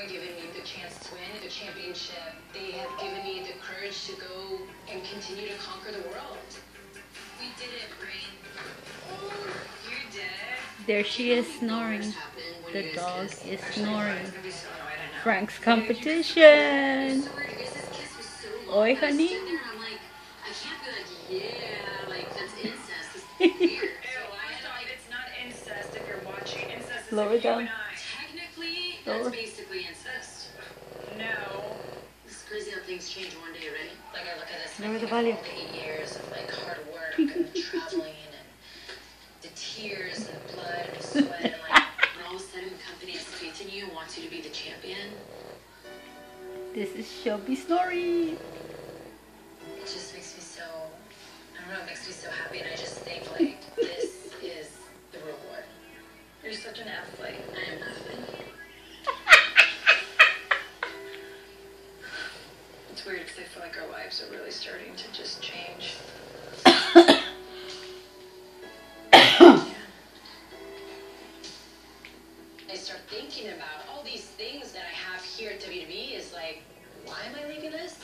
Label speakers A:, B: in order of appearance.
A: only given me the chance to win the championship, they have given me the courage to go and continue to conquer the world. We did it, Brain. You did.
B: There she is snoring. The dog is snoring. Frank's competition. Oi, honey.
A: I can't be like, yeah, like that's incest. It's weird. It's not incest if you're watching. Incest is
B: Lower down.
A: Technically, that's basically incest. No. It's crazy how things change one day, right? Like I look at this and I think of all the 8 years of like hard work and traveling and the tears and the blood and the sweat and like when all of a sudden the company has faith in you and wants you to be the champion.
B: This is Shelby Snoring.
A: It just makes me so, I don't know, it makes me so happy, and I just think, like, this is the reward. You're such an athlete. I am an athlete. It's weird because I feel like our lives are really starting to just change. Yeah. I start thinking about all these things that I have here at WWE is like, why am I leaving this?